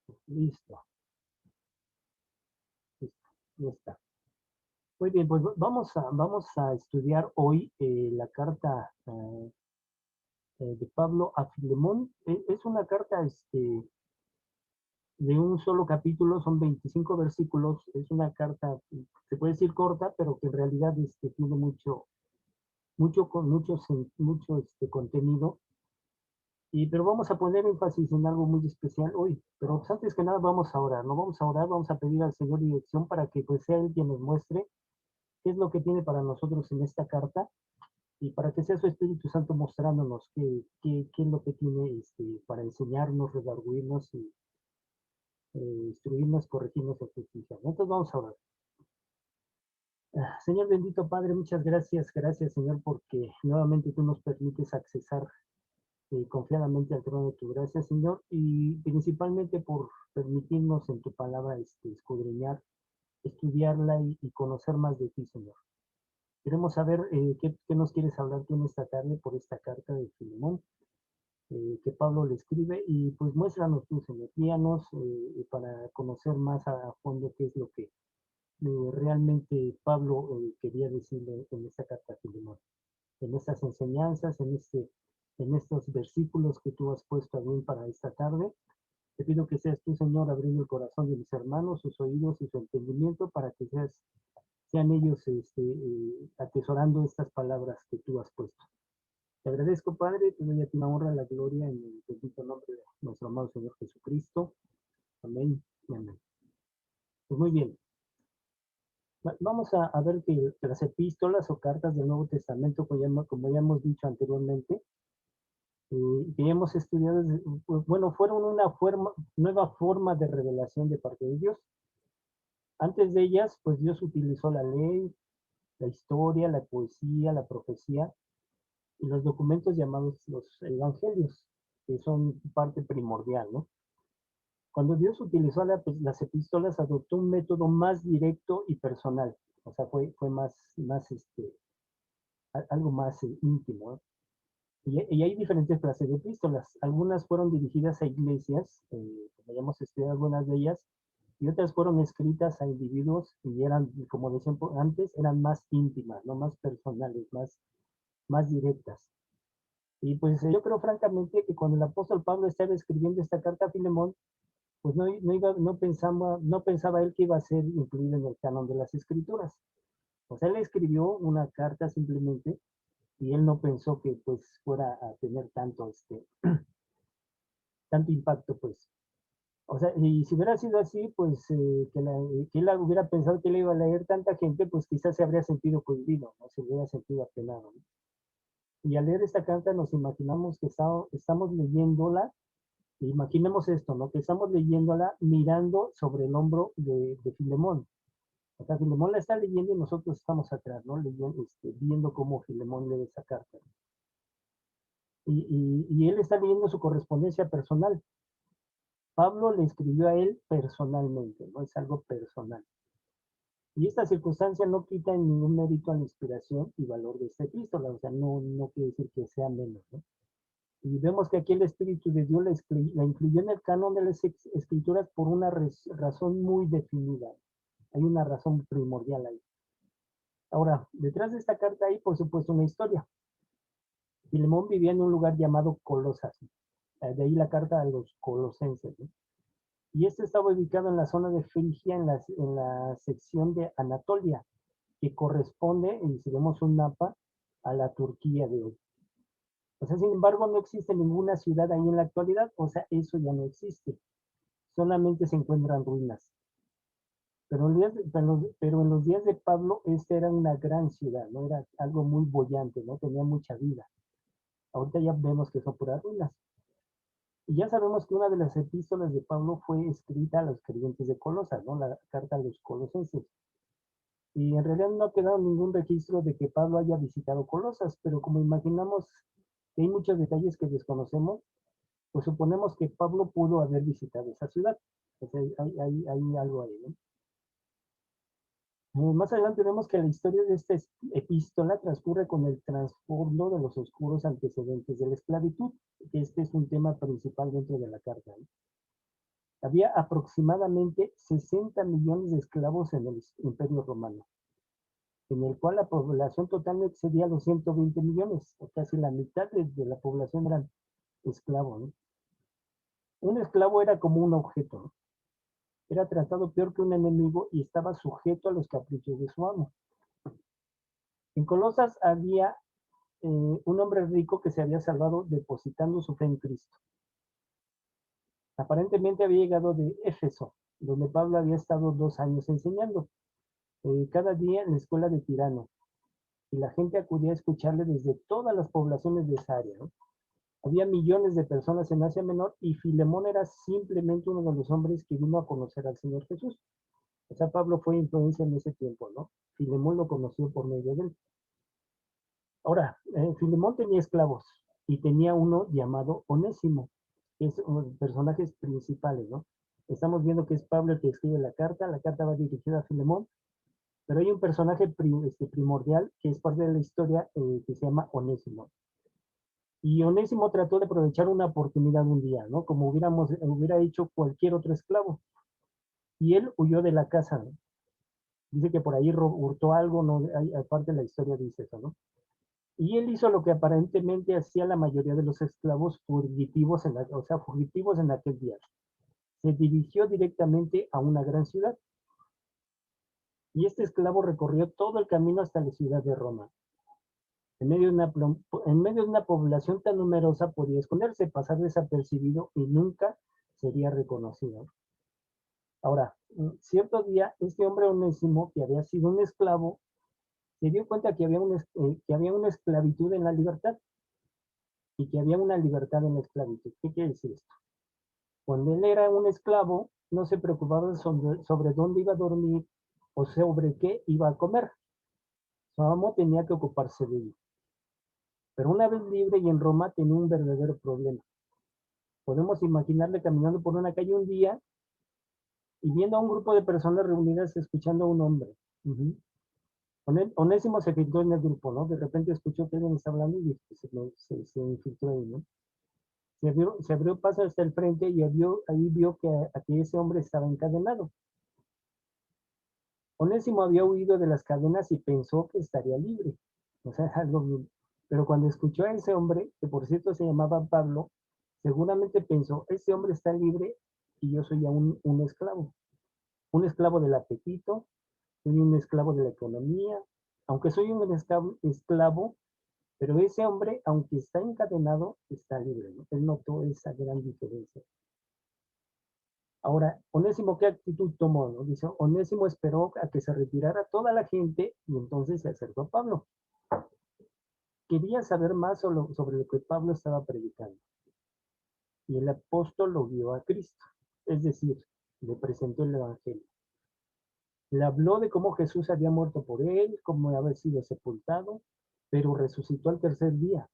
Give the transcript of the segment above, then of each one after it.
Listo, listo, ya está. Muy bien, pues vamos a estudiar hoy la carta de Pablo a Filemón. Es una carta de un solo capítulo, son 25 versículos. Es una carta, se puede decir corta, pero que en realidad tiene mucho contenido. Pero vamos a poner énfasis en algo muy especial hoy. Pero pues, antes que nada vamos a orar, ¿no? Vamos a orar, vamos a pedir al Señor dirección para que pues sea Él quien nos muestre qué es lo que tiene para nosotros en esta carta y para que sea su Espíritu Santo mostrándonos qué es lo que tiene para enseñarnos, redarguirnos y instruirnos, corregirnos en justicia. Entonces vamos a orar. Señor bendito Padre, muchas gracias, gracias Señor, porque nuevamente tú nos permites accesar confiadamente al trono de tu gracia, Señor, y principalmente por permitirnos en tu palabra escudriñar, estudiarla y conocer más de ti, Señor. Queremos saber qué nos quieres hablar tú en esta tarde por esta carta de Filemón que Pablo le escribe y pues muéstranos tú, Señor, guíanos para conocer más a fondo qué es lo que realmente Pablo quería decirle en esta carta a Filemón, en estas enseñanzas, en estos versículos que tú has puesto bien para esta tarde. Te pido que seas tú, Señor, abriendo el corazón de mis hermanos, sus oídos y su entendimiento para que sean ellos atesorando estas palabras que tú has puesto. Te agradezco, Padre, te doy a ti la honra, la gloria en el bendito nombre de nuestro amado Señor Jesucristo. Amén y amén. Pues muy bien, vamos a ver que las epístolas o cartas del Nuevo Testamento, como ya hemos dicho anteriormente, que hemos estudiado, pues, bueno, fueron una nueva forma de revelación de parte de Dios. Antes de ellas, pues Dios utilizó la ley, la historia, la poesía, la profecía y los documentos llamados los evangelios, que son parte primordial, ¿no? Cuando Dios utilizó las epístolas, adoptó un método más directo y personal, o sea, fue más algo más íntimo, ¿eh? Y hay diferentes clases de epístolas. Algunas fueron dirigidas a iglesias, como ya hemos estudiado algunas de ellas, y otras fueron escritas a individuos y eran, como decían antes, eran más íntimas, no más personales, más directas. Y pues yo creo francamente que cuando el apóstol Pablo estaba escribiendo esta carta a Filemón, pues no pensaba él que iba a ser incluido en el canon de las escrituras. O sea, él escribió una carta simplemente y él no pensó que pues fuera a tener tanto impacto, pues. O sea, y si hubiera sido así, pues que él hubiera pensado que le iba a leer tanta gente, pues quizás se habría sentido cohibido, ¿no? Se hubiera sentido apenado, ¿no? Y al leer esta carta nos imaginamos que estamos leyéndola. Imaginemos esto, ¿no? Que estamos leyéndola mirando sobre el hombro de Filemón. O sea, Filemón la está leyendo y nosotros estamos atrás, ¿no? Leyendo, viendo cómo Filemón lee esa carta. Y él está leyendo su correspondencia personal. Pablo le escribió a él personalmente, ¿no? Es algo personal. Y esta circunstancia no quita en ningún mérito a la inspiración y valor de esta epístola, o sea, no quiere decir que sea menos, ¿no? Y vemos que aquí el Espíritu de Dios la incluyó en el canon de las Escrituras por una razón muy definida. Hay una razón primordial ahí. Ahora, detrás de esta carta hay, por supuesto, una historia. Filemón vivía en un lugar llamado Colosas, de ahí la carta a los colosenses, ¿no? Y este estaba ubicado en la zona de Frigia, en la sección de Anatolia, que corresponde, y si vemos un mapa, a la Turquía de hoy. O sea, sin embargo, no existe ninguna ciudad ahí en la actualidad, o sea, eso ya no existe. Solamente se encuentran ruinas. Pero en los días de Pablo, esta era una gran ciudad, ¿no? Era algo muy bollante, ¿no? Tenía mucha vida. Ahorita ya vemos que son puras ruinas. Y ya sabemos que una de las epístolas de Pablo fue escrita a los creyentes de Colosas, ¿no? La carta a los colosenses. Y en realidad no ha quedado ningún registro de que Pablo haya visitado Colosas, pero como imaginamos que hay muchos detalles que desconocemos, pues suponemos que Pablo pudo haber visitado esa ciudad. O sea, hay algo ahí, ¿no? Más adelante vemos que la historia de esta epístola transcurre con el trasfondo de los oscuros antecedentes de la esclavitud, que este es un tema principal dentro de la carta, ¿no? Había aproximadamente 60 millones de esclavos en el Imperio Romano, en el cual la población total no excedía los 120 millones, o casi la mitad de la población eran esclavos, ¿no? Un esclavo era como un objeto, ¿no? Era tratado peor que un enemigo y estaba sujeto a los caprichos de su amo. En Colosas había un hombre rico que se había salvado depositando su fe en Cristo. Aparentemente había llegado de Éfeso, donde Pablo había estado 2 años enseñando, cada día en la escuela de Tirano, y la gente acudía a escucharle desde todas las poblaciones de esa área, ¿no? Había millones de personas en Asia Menor y Filemón era simplemente uno de los hombres que vino a conocer al Señor Jesús. O sea, Pablo fue influencia en ese tiempo, ¿no? Filemón lo conoció por medio de él. Ahora, Filemón tenía esclavos y tenía uno llamado Onésimo, que es uno de los personajes principales, ¿no? Estamos viendo que es Pablo el que escribe la carta va dirigida a Filemón, pero hay un personaje primordial que es parte de la historia que se llama Onésimo. Y Onésimo trató de aprovechar una oportunidad un día, ¿no? Como hubiera hecho cualquier otro esclavo. Y él huyó de la casa, ¿no? Dice que por ahí hurtó algo, ¿no? Aparte de la historia dice eso, ¿no? Y él hizo lo que aparentemente hacía la mayoría de los esclavos fugitivos fugitivos en aquel día. Se dirigió directamente a una gran ciudad. Y este esclavo recorrió todo el camino hasta la ciudad de Roma. En medio de una población tan numerosa podía esconderse, pasar desapercibido y nunca sería reconocido. Ahora, cierto día, este hombre Onésimo, que había sido un esclavo, se dio cuenta que había una esclavitud en la libertad y que había una libertad en la esclavitud. ¿Qué quiere decir esto? Cuando él era un esclavo, no se preocupaba sobre dónde iba a dormir o sobre qué iba a comer. Su amo tenía que ocuparse de ello. Pero una vez libre y en Roma tenía un verdadero problema. Podemos imaginarle caminando por una calle un día y viendo a un grupo de personas reunidas escuchando a un hombre. Onésimo se filtró en el grupo, ¿no? De repente escuchó que alguien está hablando y se infiltró ahí, ¿no? Se abrió paso hasta el frente y ahí vio que ese hombre estaba encadenado. Onésimo había huido de las cadenas y pensó que estaría libre. O sea, pero cuando escuchó a ese hombre, que por cierto se llamaba Pablo, seguramente pensó, ese hombre está libre y yo soy aún un esclavo. Un esclavo del apetito, soy un esclavo de la economía, aunque soy un esclavo, pero ese hombre, aunque está encadenado, está libre, ¿no? Él notó esa gran diferencia. Ahora, Onésimo, ¿qué actitud tomó? ¿No? Dice, Onésimo esperó a que se retirara toda la gente y entonces se acercó a Pablo. Quería saber más sobre lo que Pablo estaba predicando. Y el apóstol lo guió a Cristo, es decir, le presentó el Evangelio. Le habló de cómo Jesús había muerto por él, cómo había sido sepultado, pero resucitó al tercer día.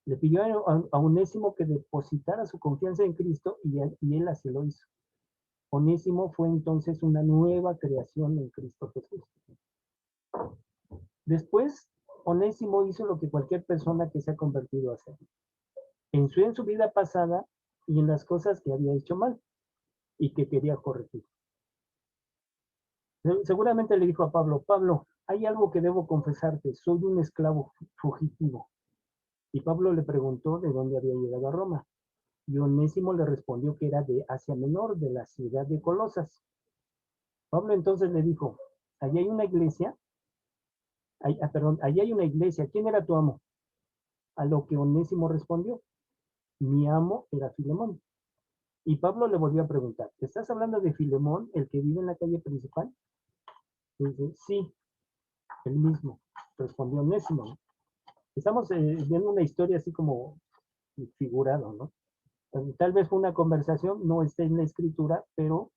Le pidió a Onésimo que depositara su confianza en Cristo y él así lo hizo. Onésimo fue entonces una nueva creación en Cristo Jesús. Después, Onésimo hizo lo que cualquier persona que se ha convertido a hacer. Pensó en su vida pasada y en las cosas que había hecho mal y que quería corregir. Seguramente le dijo a Pablo, Pablo, hay algo que debo confesarte, soy un esclavo fugitivo. Y Pablo le preguntó de dónde había llegado a Roma. Y Onésimo le respondió que era de Asia Menor, de la ciudad de Colosas. Pablo entonces le dijo, allí hay una iglesia, allí hay una iglesia, ¿quién era tu amo? A lo que Onésimo respondió, mi amo era Filemón. Y Pablo le volvió a preguntar, ¿estás hablando de Filemón, el que vive en la calle principal? Y dice, sí, el mismo, respondió Onésimo. Estamos viendo una historia así como figurado, ¿no? Tal vez fue una conversación, no está en la escritura, pero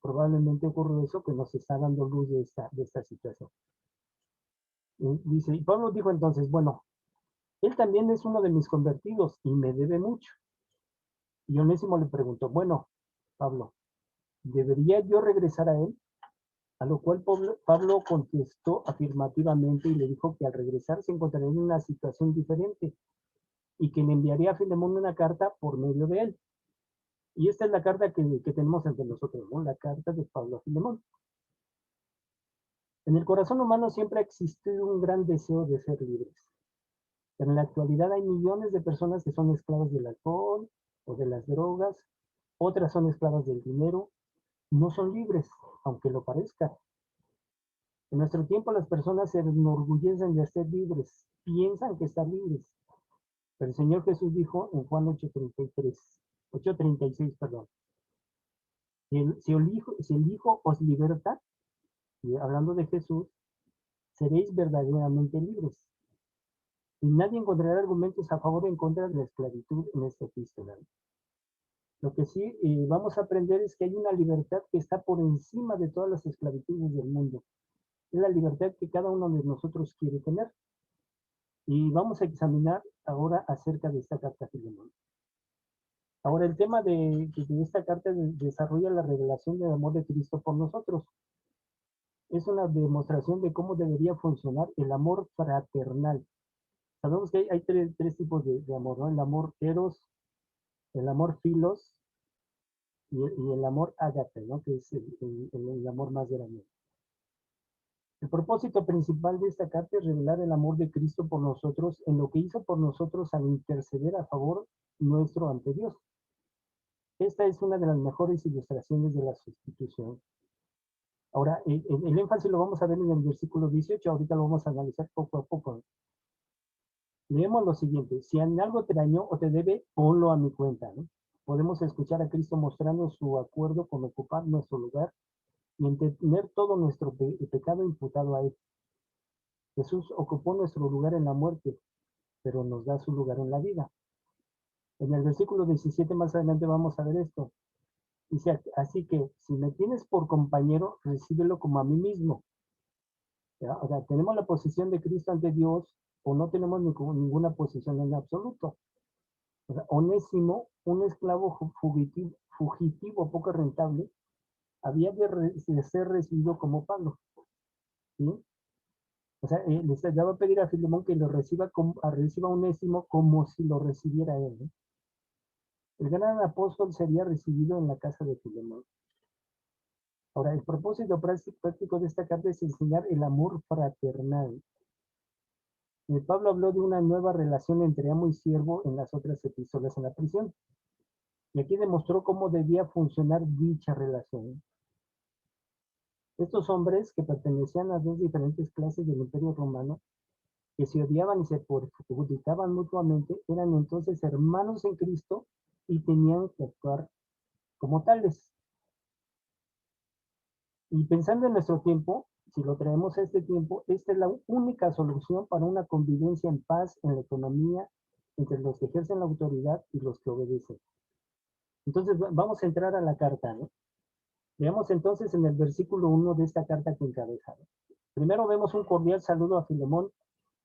probablemente ocurrió eso que nos está dando luz de esta situación. Dice, y Pablo dijo entonces, bueno, él también es uno de mis convertidos y me debe mucho. Y Onésimo le preguntó, bueno, Pablo, ¿debería yo regresar a él? A lo cual Pablo contestó afirmativamente y le dijo que al regresar se encontraría en una situación diferente y que le enviaría a Filemón una carta por medio de él. Y esta es la carta que tenemos ante nosotros, ¿no? La carta de Pablo a Filemón. En el corazón humano siempre ha existido un gran deseo de ser libres. Pero en la actualidad hay millones de personas que son esclavas del alcohol o de las drogas, otras son esclavas del dinero, no son libres, aunque lo parezca. En nuestro tiempo las personas se enorgullecen de ser libres, piensan que están libres. Pero el Señor Jesús dijo en Juan 8:36, perdón, si el Hijo os liberta, y hablando de Jesús, seréis verdaderamente libres. Y nadie encontrará argumentos a favor o en contra de la esclavitud en esta epístola. Lo que sí vamos a aprender es que hay una libertad que está por encima de todas las esclavitudes del mundo. Es la libertad que cada uno de nosotros quiere tener. Y vamos a examinar ahora acerca de esta carta a Filemón. Ahora, el tema de esta carta desarrolla la revelación del amor de Cristo por nosotros. Es una demostración de cómo debería funcionar el amor fraternal. Sabemos que hay tres tipos de amor, ¿no? El amor eros, el amor filos y el amor ágape, ¿no? Que es el amor más grande. El propósito principal de esta carta es revelar el amor de Cristo por nosotros en lo que hizo por nosotros al interceder a favor nuestro ante Dios. Esta es una de las mejores ilustraciones de la sustitución. Ahora, el énfasis lo vamos a ver en el versículo 18, ahorita lo vamos a analizar poco a poco. Leemos lo siguiente: si en algo te dañó o te debe, ponlo a mi cuenta, ¿no? Podemos escuchar a Cristo mostrando su acuerdo con ocupar nuestro lugar y en tener todo nuestro pecado imputado a él. Jesús ocupó nuestro lugar en la muerte, pero nos da su lugar en la vida. En el versículo 17 más adelante vamos a ver esto. Dice, así que si me tienes por compañero, recíbelo como a mí mismo. O sea, tenemos la posición de Cristo ante Dios o no tenemos ninguna posición en absoluto. O sea, Onésimo, un esclavo fugitivo poco rentable, había de ser recibido como Pablo. ¿Sí? O sea, le va a pedir a Filemón que lo reciba a Onésimo como si lo recibiera él, ¿no? El gran apóstol sería recibido en la casa de Filemón. Ahora, el propósito práctico de esta carta es enseñar el amor fraternal. Pablo habló de una nueva relación entre amo y siervo en las otras epístolas en la prisión. Y aquí demostró cómo debía funcionar dicha relación. Estos hombres, que pertenecían a dos diferentes clases del Imperio Romano, que se odiaban y se perjudicaban mutuamente, eran entonces hermanos en Cristo y tenían que actuar como tales. Y pensando en nuestro tiempo, si lo traemos a este tiempo, esta es la única solución para una convivencia en paz en la economía entre los que ejercen la autoridad y los que obedecen. Entonces, vamos a entrar a la carta, ¿no? Veamos entonces en el versículo 1 de esta carta que encabeza, ¿no? Primero vemos un cordial saludo a Filemón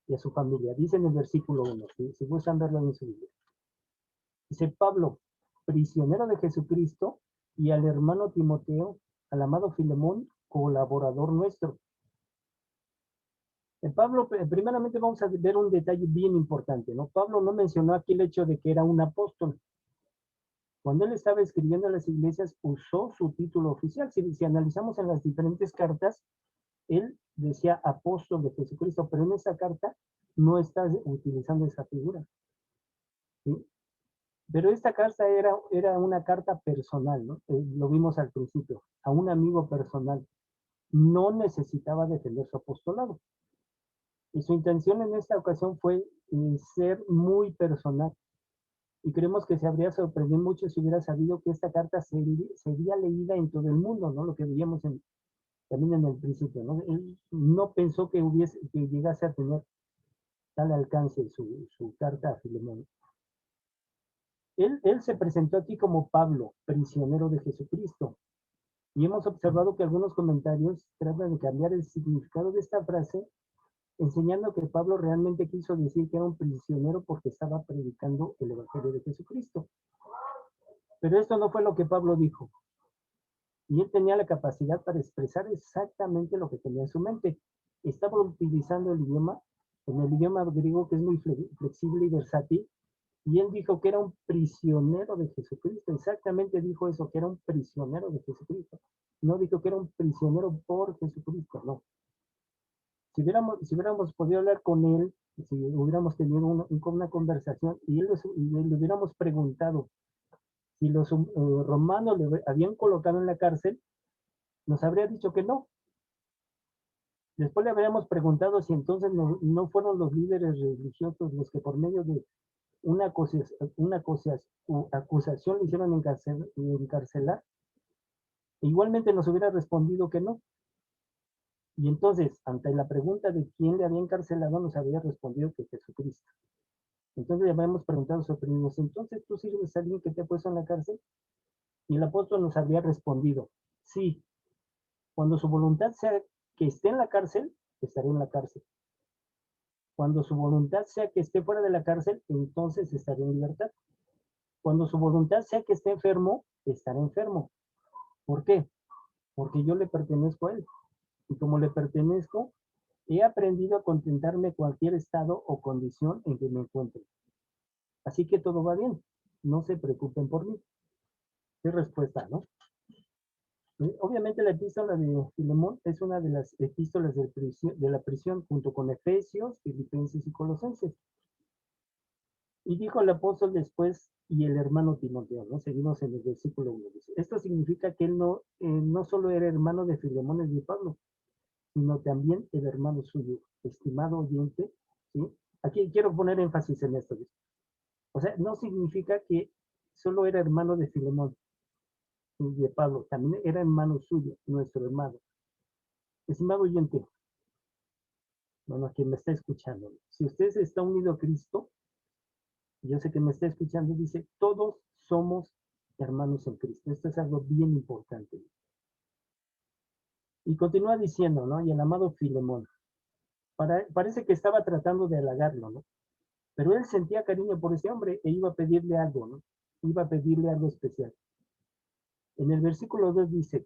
y a su familia. Dice en el versículo 1, si gustan verlo en su libro. Dice Pablo, prisionero de Jesucristo, y al hermano Timoteo, al amado Filemón, colaborador nuestro. Pablo, primeramente vamos a ver un detalle bien importante, ¿no? Pablo no mencionó aquí el hecho de que era un apóstol. Cuando él estaba escribiendo a las iglesias, usó su título oficial. Si analizamos en las diferentes cartas, él decía apóstol de Jesucristo, pero en esta carta no está utilizando esa figura, ¿sí? Pero esta carta era una carta personal, ¿no? Lo vimos al principio, a un amigo personal. No necesitaba defender su apostolado. Y su intención en esta ocasión fue ser muy personal. Y creemos que se habría sorprendido mucho si hubiera sabido que esta carta sería leída en todo el mundo, ¿no? Lo que veíamos también en el principio, ¿no? Él no pensó que llegase a tener tal alcance su carta a Filemón. Él se presentó aquí como Pablo, prisionero de Jesucristo. Y hemos observado que algunos comentarios tratan de cambiar el significado de esta frase, enseñando que Pablo realmente quiso decir que era un prisionero porque estaba predicando el Evangelio de Jesucristo. Pero esto no fue lo que Pablo dijo. Y él tenía la capacidad para expresar exactamente lo que tenía en su mente. Estaba utilizando el idioma, en el idioma griego, que es muy flexible y versátil, Y él dijo que era un prisionero de Jesucristo. Exactamente dijo eso, que era un prisionero de Jesucristo. No dijo que era un prisionero por Jesucristo, no. Si hubiéramos podido hablar con él, si hubiéramos tenido una conversación y le hubiéramos preguntado si los romanos le habían colocado en la cárcel, nos habría dicho que no. Después le habríamos preguntado si entonces no fueron los líderes religiosos los que por medio de una acusación le hicieron encarcelar. E igualmente nos hubiera respondido que no. Y entonces, ante la pregunta de quién le había encarcelado, nos había respondido que Jesucristo. Entonces le habíamos preguntado sobre ellos, entonces tú sirves a alguien que te ha puesto en la cárcel. Y el apóstol nos habría respondido, sí, cuando su voluntad sea que esté en la cárcel, estaré en la cárcel. Cuando su voluntad sea que esté fuera de la cárcel, entonces estaré en libertad. Cuando su voluntad sea que esté enfermo, estaré enfermo. ¿Por qué? Porque yo le pertenezco a él. Y como le pertenezco, he aprendido a contentarme cualquier estado o condición en que me encuentre. Así que todo va bien. No se preocupen por mí. ¿Qué respuesta, no? Obviamente la epístola de Filemón es una de las epístolas de la prisión junto con Efesios, Filipenses y Colosenses. Y dijo el apóstol después, y el hermano Timoteo, ¿no? Seguimos en el versículo 1. Esto significa que él no solo era hermano de Filemón y de Pablo, sino también el hermano suyo, estimado oyente, ¿sí? Aquí quiero poner énfasis en esto, ¿sí? O sea, no significa que solo era hermano de Filemón y de Pablo, también era hermano suyo, nuestro hermano. Estimado oyente, bueno, quien me está escuchando, si usted está unido a Cristo, yo sé que me está escuchando, dice, todos somos hermanos en Cristo. Esto es algo bien importante. Y continúa diciendo, ¿no? Y el amado Filemón, parece que estaba tratando de halagarlo, ¿no? Pero él sentía cariño por ese hombre e iba a pedirle algo, ¿no? Iba a pedirle algo especial. En el versículo 2 dice,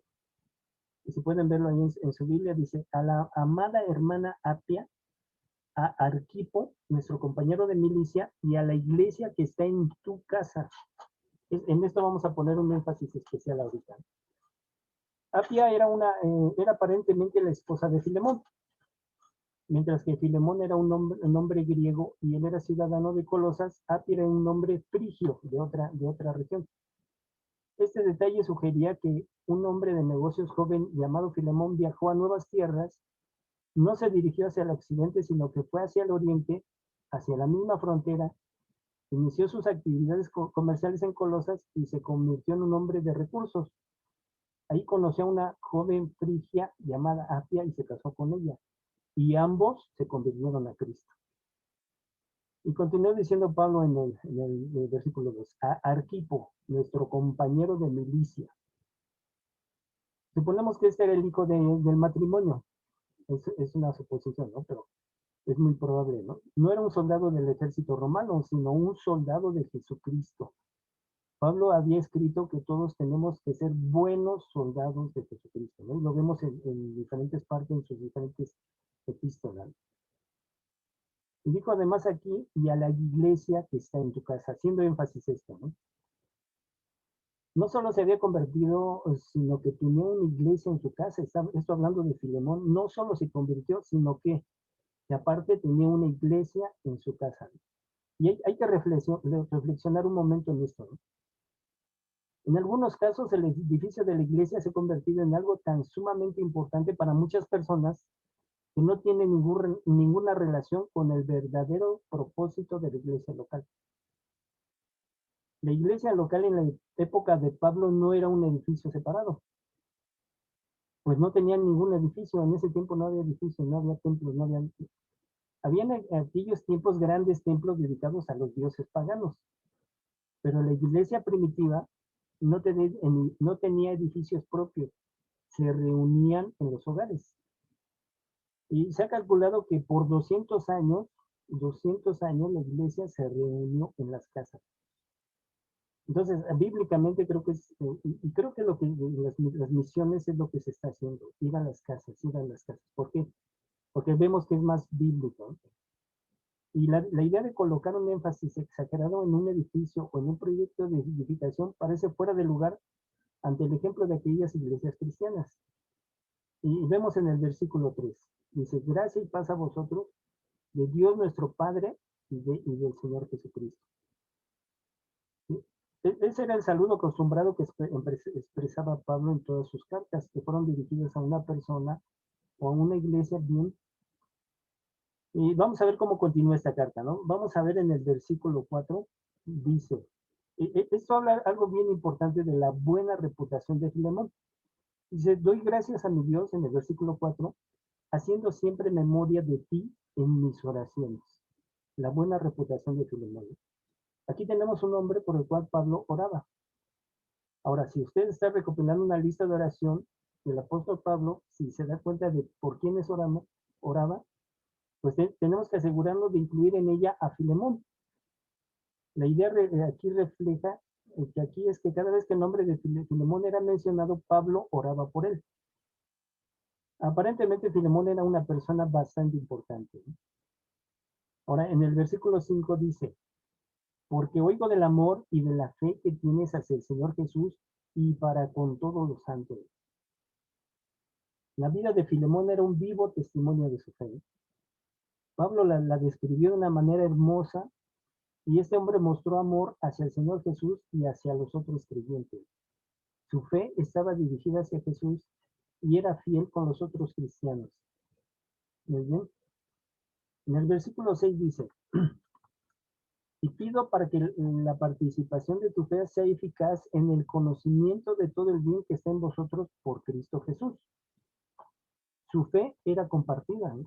y si pueden verlo ahí en su Biblia, dice, a la amada hermana Apia, a Arquipo, nuestro compañero de milicia, y a la iglesia que está en tu casa. En esto vamos a poner un énfasis especial ahorita. Apia era aparentemente la esposa de Filemón, mientras que Filemón era un nombre griego y él era ciudadano de Colosas. Apia era un nombre frigio de otra región. Este detalle sugería que un hombre de negocios joven llamado Filemón viajó a nuevas tierras, no se dirigió hacia el occidente, sino que fue hacia el oriente, hacia la misma frontera, inició sus actividades comerciales en Colosas y se convirtió en un hombre de recursos. Ahí conoció a una joven frigia llamada Apia y se casó con ella. Y ambos se convirtieron a Cristo. Y continuó diciendo Pablo en el versículo 2, a Arquipo, nuestro compañero de milicia. Suponemos que este era el hijo del matrimonio. Es una suposición, ¿no? Pero es muy probable, ¿no? No era un soldado del ejército romano, sino un soldado de Jesucristo. Pablo había escrito que todos tenemos que ser buenos soldados de Jesucristo, ¿no? Y lo vemos en diferentes partes, en sus diferentes epístolas. Y dijo además aquí, y a la iglesia que está en tu casa, haciendo énfasis esto, ¿no? No solo se había convertido, sino que tenía una iglesia en su casa. Esto hablando de Filemón, no solo se convirtió, sino que aparte tenía una iglesia en su casa. Y hay que reflexionar un momento en esto, ¿no? En algunos casos, el edificio de la iglesia se ha convertido en algo tan sumamente importante para muchas personas que no tienen ninguna relación con el verdadero propósito de la iglesia local. La iglesia local en la época de Pablo no era un edificio separado, pues no tenían ningún edificio. En ese tiempo no había edificios, no había templos, no había... Habían en aquellos tiempos grandes templos dedicados a los dioses paganos, pero la iglesia primitiva no tenía edificios propios, se reunían en los hogares. Y se ha calculado que por 200 años la iglesia se reunió en las casas. Entonces, bíblicamente creo que y creo que lo que las misiones es lo que se está haciendo, ir a las casas, ir a las casas. ¿Por qué? Porque vemos que es más bíblico. Y la idea de colocar un énfasis exagerado en un edificio o en un proyecto de edificación parece fuera de lugar ante el ejemplo de aquellas iglesias cristianas. Y vemos en el versículo 3, dice, gracia y paz a vosotros, de Dios nuestro Padre y del Señor Jesucristo. Ese era el saludo acostumbrado que expresaba Pablo en todas sus cartas, que fueron dirigidas a una persona o a una iglesia bien. Y vamos a ver cómo continúa esta carta, ¿no? Vamos a ver en el versículo 4, dice, esto habla algo bien importante de la buena reputación de Filemón. Dice, doy gracias a mi Dios en el versículo 4, haciendo siempre memoria de ti en mis oraciones. La buena reputación de Filemón. Aquí tenemos un hombre por el cual Pablo oraba. Ahora, si usted está recopilando una lista de oración del apóstol Pablo, si se da cuenta de por quiénes oraba, pues tenemos que asegurarnos de incluir en ella a Filemón. La idea aquí refleja que aquí es que cada vez que el nombre de Filemón era mencionado, Pablo oraba por él. Aparentemente Filemón era una persona bastante importante. Ahora, en el versículo 5 dice, porque oigo del amor y de la fe que tienes hacia el Señor Jesús y para con todos los santos. La vida de Filemón era un vivo testimonio de su fe. Pablo la describió de una manera hermosa y este hombre mostró amor hacia el Señor Jesús y hacia los otros creyentes. Su fe estaba dirigida hacia Jesús y era fiel con los otros cristianos. Muy bien. En el versículo 6 dice, y pido para que la participación de tu fe sea eficaz en el conocimiento de todo el bien que está en vosotros por Cristo Jesús. Su fe era compartida, ¿no?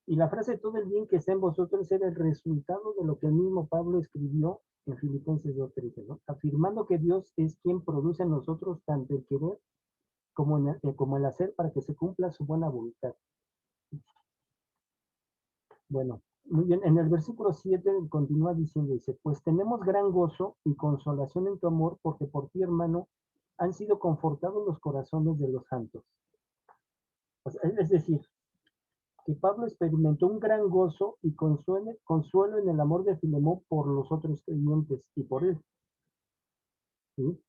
Y la frase todo el bien que está en vosotros era el resultado de lo que el mismo Pablo escribió en Filipenses 2:13, ¿no? Afirmando que Dios es quien produce en nosotros tanto el querer como el hacer para que se cumpla su buena voluntad. Bueno, muy bien, en el versículo 7 continúa diciendo, dice, pues tenemos gran gozo y consolación en tu amor, porque por ti, hermano, han sido confortados los corazones de los santos. O sea, es decir, que Pablo experimentó un gran gozo y consuelo en el amor de Filemón por los otros creyentes y por él. ¿Sí?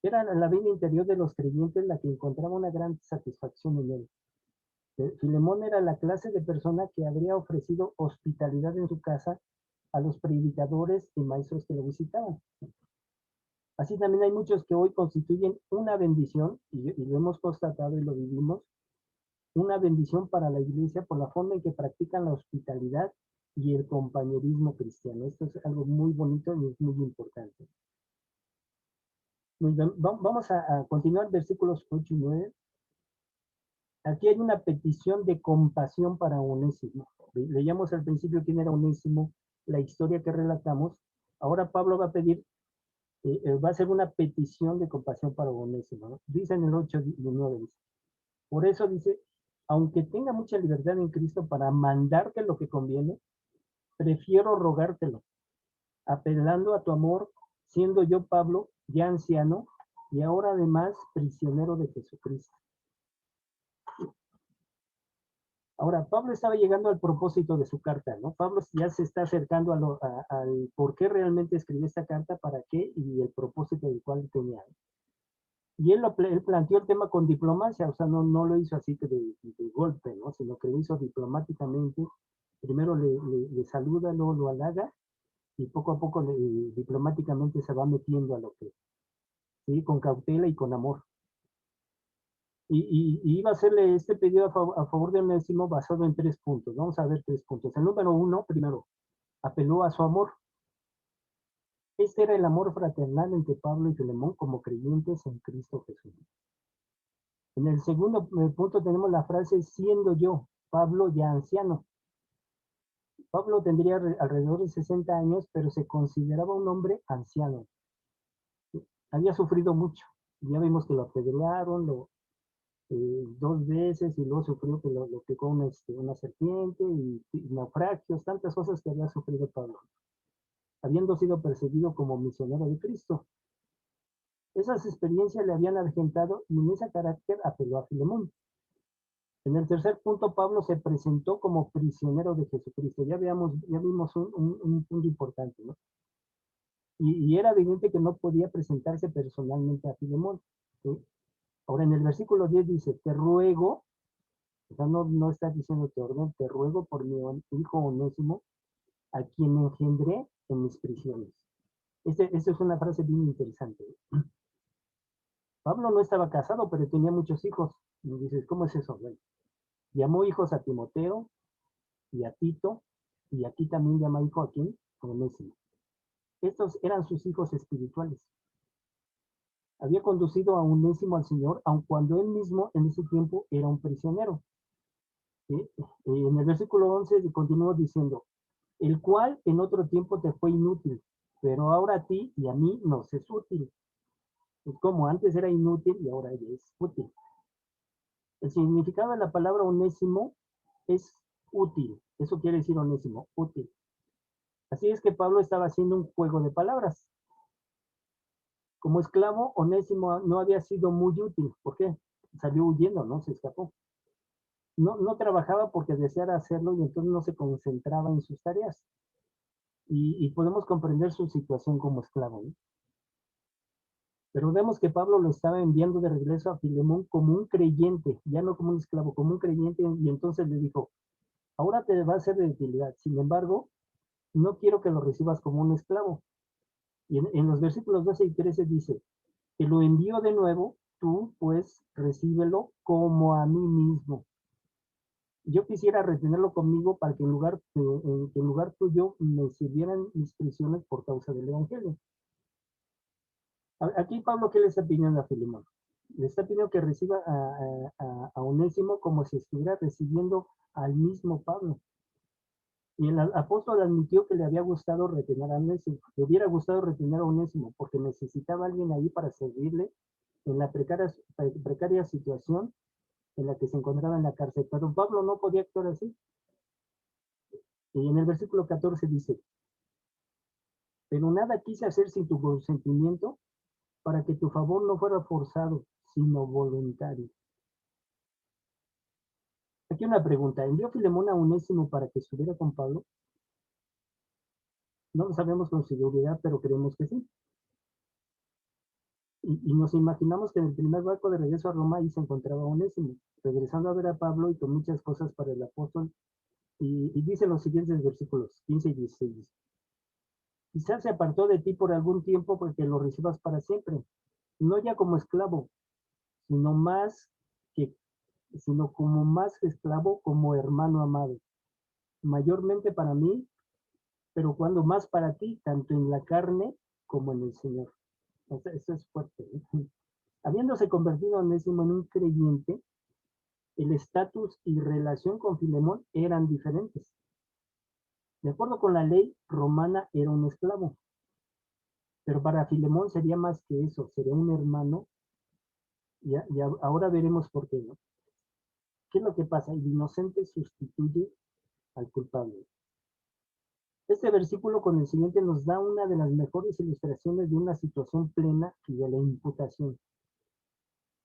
Era la vida interior de los creyentes la que encontraba una gran satisfacción en él. Filemón era la clase de persona que habría ofrecido hospitalidad en su casa a los predicadores y maestros que lo visitaban. Así también hay muchos que hoy constituyen una bendición, y lo hemos constatado y lo vivimos, una bendición para la iglesia por la forma en que practican la hospitalidad y el compañerismo cristiano. Esto es algo muy bonito y es muy importante. Muy bien, vamos a continuar versículos 8 y 9. Aquí hay una petición de compasión para Onésimo. Leíamos al principio quién era Onésimo, la historia que relatamos. Ahora Pablo va a pedir, va a hacer una petición de compasión para Onésimo, ¿no? Dice en el 8 y 9, dice, por eso dice, aunque tenga mucha libertad en Cristo para mandarte lo que conviene, prefiero rogártelo, apelando a tu amor, siendo yo Pablo, ya anciano, y ahora además prisionero de Jesucristo. Ahora, Pablo estaba llegando al propósito de su carta, ¿no? Pablo ya se está acercando al por qué realmente escribió esta carta, para qué y el propósito del cual tenía. Y él planteó el tema con diplomacia, o sea, no lo hizo así que de golpe, ¿no? Sino que lo hizo diplomáticamente. Primero le saluda, luego lo halaga, y poco a poco diplomáticamente se va metiendo a lo que, ¿sí? Con cautela y con amor. Y iba a hacerle este pedido a favor de Onésimo basado en 3 puntos. Vamos a ver 3 puntos. El número 1, primero, apeló a su amor. Este era el amor fraternal entre Pablo y Filemón como creyentes en Cristo Jesús. En el segundo punto tenemos la frase siendo yo, Pablo ya anciano. Pablo tendría alrededor de 60 años, pero se consideraba un hombre anciano. Había sufrido mucho. Ya vimos que lo apedrearon, 2 veces, y luego sufrió que lo picó una serpiente y naufragios, tantas cosas que había sufrido Pablo, habiendo sido perseguido como misionero de Cristo. Esas experiencias le habían argentado y en ese carácter apeló a Filemón. En el tercer punto, Pablo se presentó como prisionero de Jesucristo. Ya vimos un punto importante, ¿no? Y era evidente que no podía presentarse personalmente a Filemón, ¿sí? Ahora, en el versículo 10 dice, te ruego, o sea, no está diciendo te ordeno, te ruego por mi hijo Onésimo, a quien engendré en mis prisiones. Esta es una frase bien interesante. Pablo no estaba casado, pero tenía muchos hijos. Y dices, ¿cómo es eso? Bueno, llamó hijos a Timoteo y a Tito, y aquí también llama hijo a quién, a Onésimo. Estos eran sus hijos espirituales. Había conducido a Onésimo al Señor, aun cuando él mismo en ese tiempo era un prisionero. ¿Sí? En el versículo 11 continúa diciendo, el cual en otro tiempo te fue inútil, pero ahora a ti y a mí nos es útil. Es como antes era inútil y ahora es útil. El significado de la palabra onésimo es útil. Eso quiere decir onésimo, útil. Así es que Pablo estaba haciendo un juego de palabras. Como esclavo, Onésimo no había sido muy útil. ¿Por qué? Salió huyendo, ¿no? Se escapó. No trabajaba porque deseara hacerlo y entonces no se concentraba en sus tareas. Y podemos comprender su situación como esclavo, ¿no? Pero vemos que Pablo lo estaba enviando de regreso a Filemón como un creyente, ya no como un esclavo, como un creyente, y entonces le dijo, ahora te va a ser de utilidad, sin embargo, no quiero que lo recibas como un esclavo. Y en los versículos 12 y 13 dice, te lo envío de nuevo, tú pues recíbelo como a mí mismo. Yo quisiera retenerlo conmigo para que en lugar tuyo me sirvieran mis prisiones por causa del Evangelio. Aquí Pablo, ¿qué le está pidiendo a Filemón? Le está pidiendo que reciba a Onésimo como si estuviera recibiendo al mismo Pablo. Y el apóstol admitió que le había gustado retener a Onésimo, le hubiera gustado retener a Onésimo, porque necesitaba a alguien ahí para servirle en la precaria situación en la que se encontraba en la cárcel. Pero Pablo no podía actuar así. Y en el versículo 14 dice, pero nada quise hacer sin tu consentimiento para que tu favor no fuera forzado, sino voluntario. Aquí una pregunta, ¿envió Filemón a Onésimo para que estuviera con Pablo? No lo sabemos con seguridad, pero creemos que sí. Y nos imaginamos que en el primer barco de regreso a Roma ahí se encontraba Onésimo, regresando a ver a Pablo y con muchas cosas para el apóstol. Y dice los siguientes versículos 15 y 16. Quizás se apartó de ti por algún tiempo porque lo recibas para siempre, no ya como esclavo, sino más que, sino como más que esclavo, como hermano amado, mayormente para mí, pero cuando más para ti, tanto en la carne como en el Señor. Eso es fuerte, ¿eh? Habiéndose convertido Onésimo en un creyente, el estatus y relación con Filemón eran diferentes. De acuerdo con la ley romana, era un esclavo, pero para Filemón sería más que eso, sería un hermano, y ahora veremos por qué, ¿no? ¿Qué es lo que pasa? El inocente sustituye al culpable. Este versículo con el siguiente nos da una de las mejores ilustraciones de una situación plena y de la imputación.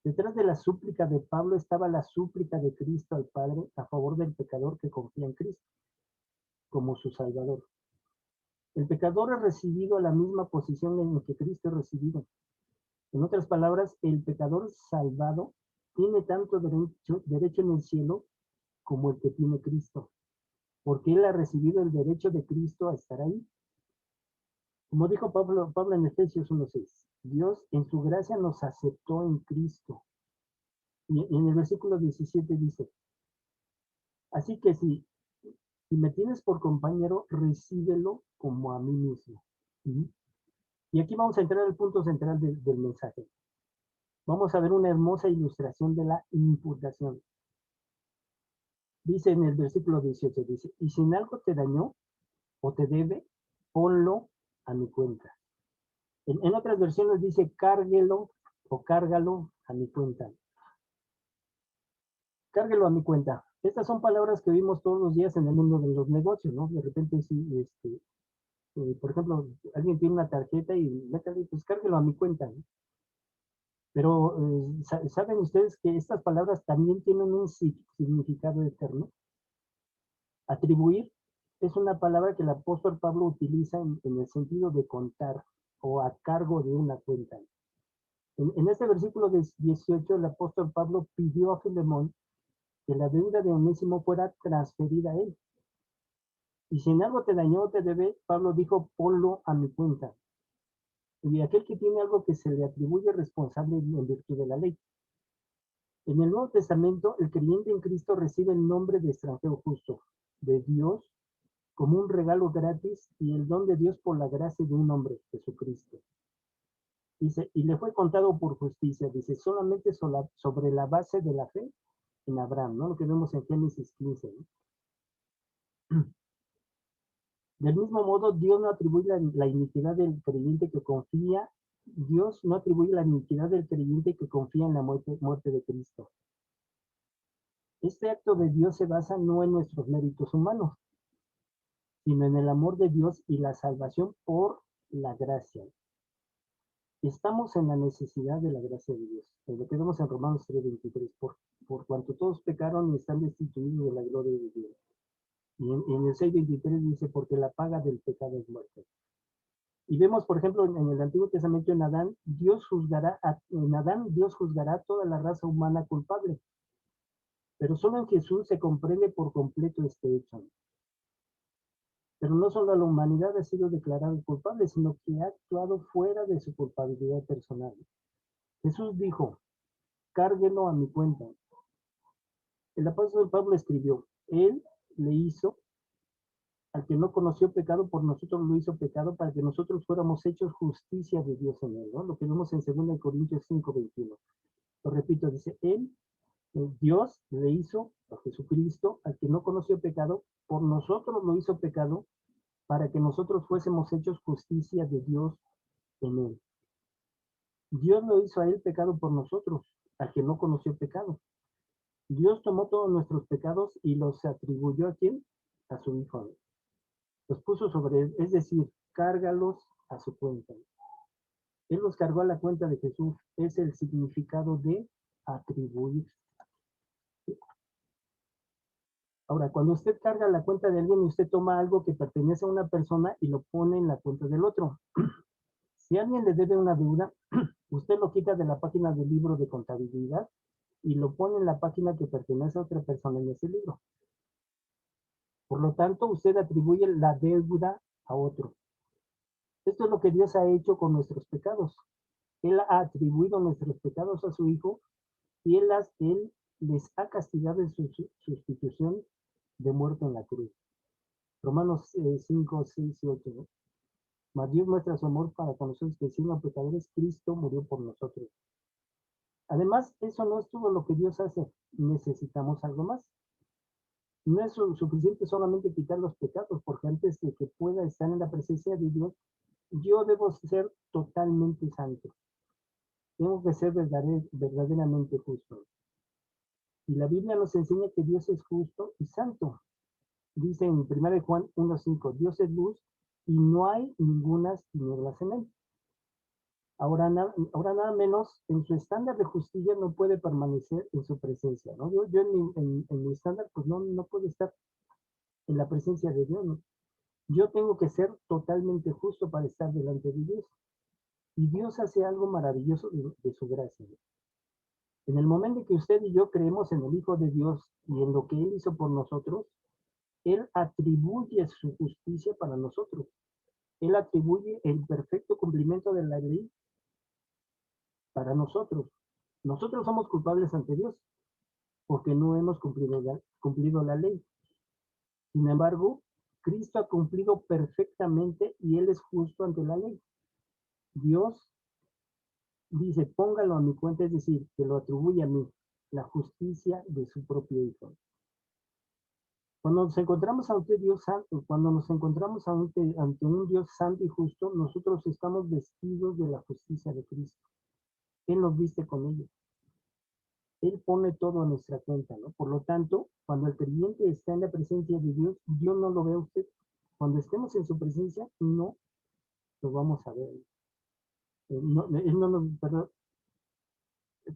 Detrás de la súplica de Pablo estaba la súplica de Cristo al Padre a favor del pecador que confía en Cristo como su Salvador. El pecador ha recibido la misma posición en la que Cristo ha recibido. En otras palabras, el pecador salvado tiene tanto derecho en el cielo como el que tiene Cristo, porque él ha recibido el derecho de Cristo a estar ahí. Como dijo Pablo en Efesios 1:6, Dios en su gracia nos aceptó en Cristo. Y en el versículo 17 dice, así que si me tienes por compañero, recíbelo como a mí mismo. Y aquí vamos a entrar al punto central del mensaje. Vamos a ver una hermosa ilustración de la imputación. Dice en el versículo 18, dice, y si en algo te dañó o te debe, ponlo a mi cuenta. En otras versiones dice, cárguelo o cárgalo a mi cuenta. Cárguelo a mi cuenta. Estas son palabras que vimos todos los días en el mundo de los negocios, ¿no? De repente, sí, por ejemplo, alguien tiene una tarjeta y métale, pues cárguelo a mi cuenta, ¿no? Pero, ¿saben ustedes que estas palabras también tienen un significado eterno? Atribuir es una palabra que el apóstol Pablo utiliza en el sentido de contar o a cargo de una cuenta. En este versículo 18, el apóstol Pablo pidió a Filemón que la deuda de Onésimo fuera transferida a él. Y si en algo te dañó o te debe, Pablo dijo, ponlo a mi cuenta. Y aquel que tiene algo que se le atribuye responsable en virtud de la ley. En el Nuevo Testamento, el creyente en Cristo recibe el nombre de extranjero justo, de Dios, como un regalo gratis y el don de Dios por la gracia de un hombre, Jesucristo. Dice, y le fue contado por justicia, dice, solamente sobre la base de la fe en Abraham, ¿no? Lo que vemos en Génesis 15, ¿no? Del mismo modo, Dios no atribuye la iniquidad del creyente que confía, Dios no atribuye la iniquidad del creyente que confía en la muerte de Cristo. Este acto de Dios se basa no en nuestros méritos humanos, sino en el amor de Dios y la salvación por la gracia. Estamos en la necesidad de la gracia de Dios. Lo que vemos en Romanos 3:23, por cuanto todos pecaron y están destituidos de la gloria de Dios. Y en el 6:23 dice, porque la paga del pecado es muerte. Y vemos, por ejemplo, en el Antiguo Testamento, en Adán, Dios juzgará a toda la raza humana culpable. Pero solo en Jesús se comprende por completo este hecho. Pero no solo la humanidad ha sido declarada culpable, sino que ha actuado fuera de su culpabilidad personal. Jesús dijo, cárguelo a mi cuenta. El apóstol Pablo escribió, él le hizo, al que no conoció pecado, por nosotros lo hizo pecado para que nosotros fuéramos hechos justicia de Dios en él, ¿no? Lo que vemos en 2 Corintios 5:21. Lo repito, dice, él, Dios le hizo a Jesucristo, al que no conoció pecado, por nosotros lo hizo pecado para que nosotros fuésemos hechos justicia de Dios en él. Dios lo hizo a él pecado por nosotros, al que no conoció pecado. Dios tomó todos nuestros pecados y los atribuyó ¿a quién? A su Hijo. Los puso sobre él, es decir, cárgalos a su cuenta. Él los cargó a la cuenta de Jesús. Es el significado de atribuir. Ahora, cuando usted carga la cuenta de alguien, usted toma algo que pertenece a una persona y lo pone en la cuenta del otro. Si alguien le debe una deuda, usted lo quita de la página del libro de contabilidad y lo pone en la página que pertenece a otra persona en ese libro. Por lo tanto, usted atribuye la deuda a otro. Esto es lo que Dios ha hecho con nuestros pecados. Él ha atribuido nuestros pecados a su Hijo y Él les ha castigado en su sustitución de muerte en la cruz. Romanos 5, 6 y 8. ¿No? Mas Dios muestra su amor para con nosotros, que siendo pecadores, Cristo murió por nosotros. Además, eso no es todo lo que Dios hace. Necesitamos algo más. No es suficiente solamente quitar los pecados, porque antes de que pueda estar en la presencia de Dios, yo debo ser totalmente santo. Tengo que ser verdaderamente justo. Y la Biblia nos enseña que Dios es justo y santo. Dice en 1 Juan 1:5, Dios es luz y no hay ninguna tinieblas en él. Ahora nada menos, en su estándar de justicia no puede permanecer en su presencia, ¿no? Yo en mi estándar, pues no puedo estar en la presencia de Dios, ¿no? Yo tengo que ser totalmente justo para estar delante de Dios. Y Dios hace algo maravilloso de su gracia, ¿no? En el momento en que usted y yo creemos en el Hijo de Dios y en lo que Él hizo por nosotros, Él atribuye su justicia para nosotros. Él atribuye el perfecto cumplimiento de la ley para nosotros. Nosotros somos culpables ante Dios porque no hemos cumplido la ley. Sin embargo, Cristo ha cumplido perfectamente y Él es justo ante la ley. Dios dice, póngalo a mi cuenta, es decir, que lo atribuye a mí, la justicia de su propio Hijo. Cuando nos encontramos ante Dios santo, cuando nos encontramos ante un Dios santo y justo, nosotros estamos vestidos de la justicia de Cristo. Él nos viste con ella. Él pone todo a nuestra cuenta, ¿no? Por lo tanto, cuando el creyente está en la presencia de Dios, Dios no lo ve a usted. Cuando estemos en su presencia, no lo vamos a ver. Él no nos, perdón,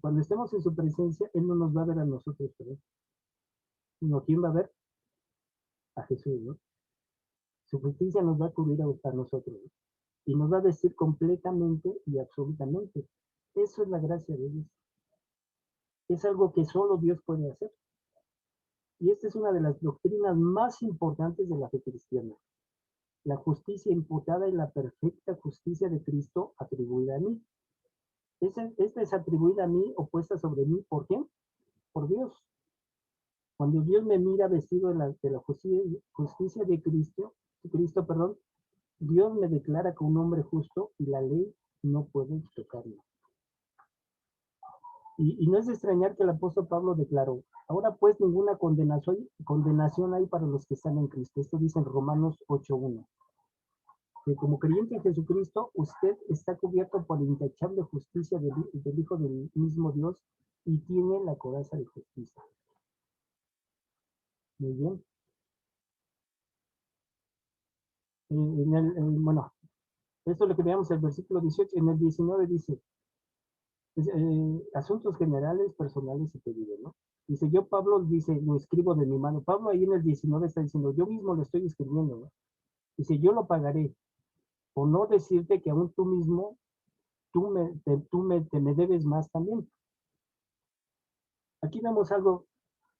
cuando estemos en su presencia, Él no nos va a ver a nosotros, pero sino ¿quién va a ver? A Jesús, ¿no? Su justicia nos va a cubrir a nosotros, ¿no? Y nos va a vestir completamente y absolutamente. Eso es la gracia de Dios. Es algo que solo Dios puede hacer. Y esta es una de las doctrinas más importantes de la fe cristiana. La justicia imputada y la perfecta justicia de Cristo atribuida a mí. Esta es atribuida a mí o puesta sobre mí. ¿Por quién? Por Dios. Cuando Dios me mira vestido de la justicia de Cristo, perdón, Dios me declara como un hombre justo y la ley no puede tocarme. Y no es de extrañar que el apóstol Pablo declaró, ahora pues ninguna condenación hay para los que están en Cristo. Esto dice en Romanos 8:1. Que como creyente en Jesucristo, usted está cubierto por la intachable justicia del Hijo del mismo Dios y tiene la coraza de justicia. Muy bien. Bueno, esto es lo que veamos en el versículo 18. En el 19 dice, asuntos generales, personales y pedidos, ¿no? Dice, yo Pablo, dice, lo escribo de mi mano. Pablo ahí en el 19 está diciendo, yo mismo lo estoy escribiendo, ¿no? Dice, yo lo pagaré, por no decirte que aún tú mismo, te me debes más también. Aquí vemos algo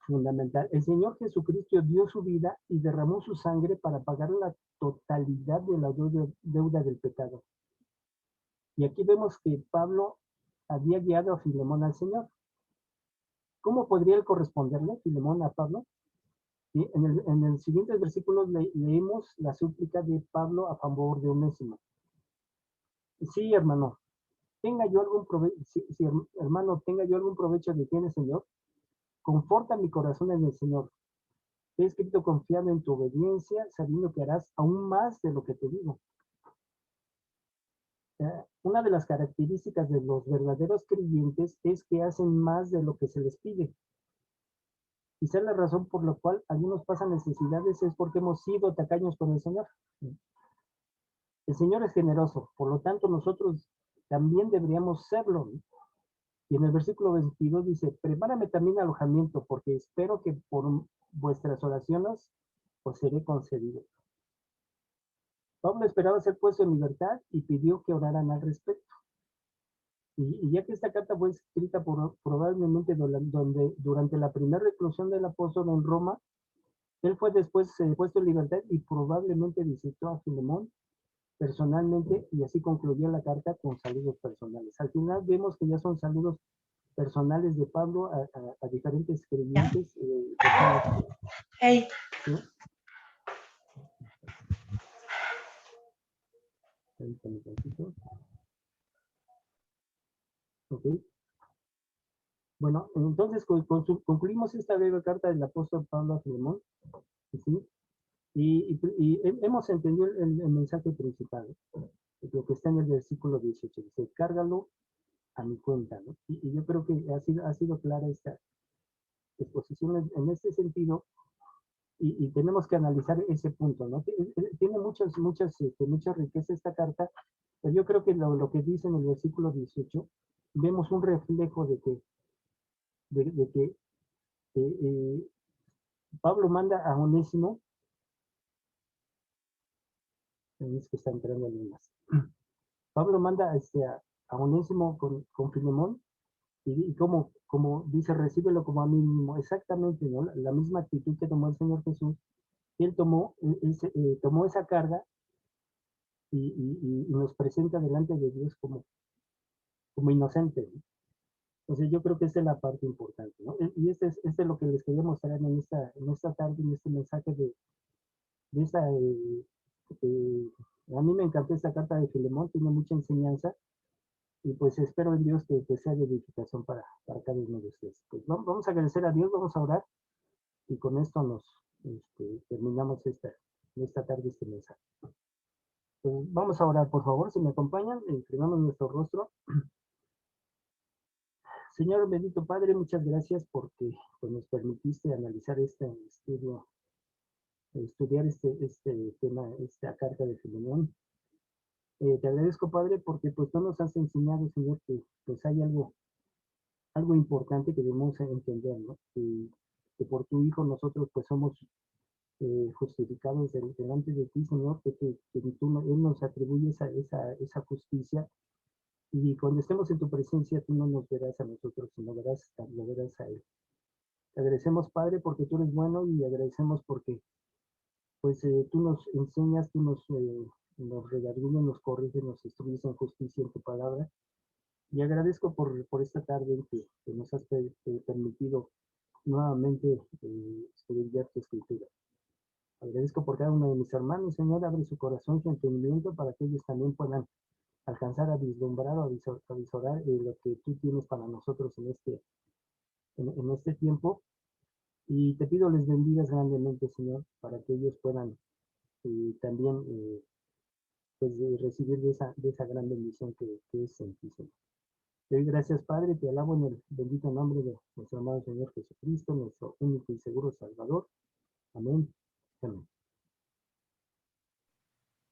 fundamental. El Señor Jesucristo dio su vida y derramó su sangre para pagar la totalidad de la deuda del pecado. Y aquí vemos que Pablo había guiado a Filemón al Señor. ¿Cómo podría él corresponderle, Filemón, a Pablo? ¿Sí? En el siguiente versículo leemos la súplica de Pablo a favor de Onésimo. Sí, hermano, tenga yo algún provecho, hermano, tenga yo algún provecho de ti en el Señor, conforta mi corazón en el Señor. He escrito confiando en tu obediencia, sabiendo que harás aún más de lo que te digo. Una de las características de los verdaderos creyentes es que hacen más de lo que se les pide. Quizá la razón por la cual algunos pasan necesidades es porque hemos sido tacaños con el Señor. El Señor es generoso, por lo tanto nosotros también deberíamos serlo. Y en el versículo 22 dice, prepárame también alojamiento, porque espero que por vuestras oraciones os seré concedido. Pablo esperaba ser puesto en libertad y pidió que oraran al respecto. Y ya que esta carta fue escrita probablemente durante la primera reclusión del apóstol en Roma, él fue después puesto en libertad y probablemente visitó a Filemón personalmente y así concluyó la carta con saludos personales. Al final vemos que ya son saludos personales de Pablo a diferentes creyentes. Hey. ¿Sí? Okay. Bueno, entonces concluimos esta breve carta del apóstol Pablo a Filemón, ¿sí? Y hemos entendido el mensaje principal, lo que está en el versículo 18, dice, cárgalo a mi cuenta, ¿no? Y yo creo que ha sido clara esta exposición en este sentido, y tenemos que analizar ese punto, ¿no? Tiene mucha riqueza esta carta, pero yo creo que lo que dice en el versículo 18, vemos un reflejo de que Pablo manda a Onésimo, es que está entrando en más. Pablo manda a Onésimo con Filemón, y como dice, recíbelo como a mí mismo, exactamente, ¿no? La misma actitud que tomó el Señor Jesús, él tomó esa carga y nos presenta delante de Dios como inocente, ¿no? Entonces yo creo que esa es la parte importante, ¿no? Y este es lo que les quería mostrar en esta tarde, en este mensaje de esta, a mí me encantó esta carta de Filemón, tiene mucha enseñanza, y pues espero en Dios que sea de edificación para cada uno de ustedes. Pues vamos a agradecer a Dios, vamos a orar, y con esto terminamos esta tarde este mensaje. Pues vamos a orar, por favor, si me acompañan, inclinamos nuestro rostro. Señor bendito Padre, muchas gracias porque pues, nos permitiste analizar estudiar este tema, esta carta de Filemón. Te agradezco, Padre, porque pues tú nos has enseñado, Señor, que pues hay algo algo importante que debemos entender, ¿no? Que por tu Hijo nosotros pues somos justificados delante de ti, Señor, Él nos atribuye esa justicia, y cuando estemos en tu presencia tú no nos verás a nosotros, sino lo verás a Él. Te agradecemos, Padre, porque tú eres bueno, y agradecemos porque pues tú nos enseñas, nos redarguyes, nos corriges, nos instruyes en justicia en tu palabra. Y agradezco por esta tarde que nos has permitido nuevamente estudiar tu escritura. Agradezco por cada uno de mis hermanos, Señor. Abre su corazón, su entendimiento, para que ellos también puedan alcanzar a vislumbrar o a visorar lo que tú tienes para nosotros en este tiempo. Y te pido les bendigas grandemente, Señor, para que ellos puedan también pues, recibir de esa gran bendición que es en ti, Señor. Te doy gracias, Padre, te alabo en el bendito nombre de nuestro amado Señor Jesucristo, nuestro único y seguro Salvador. Amén. Amén.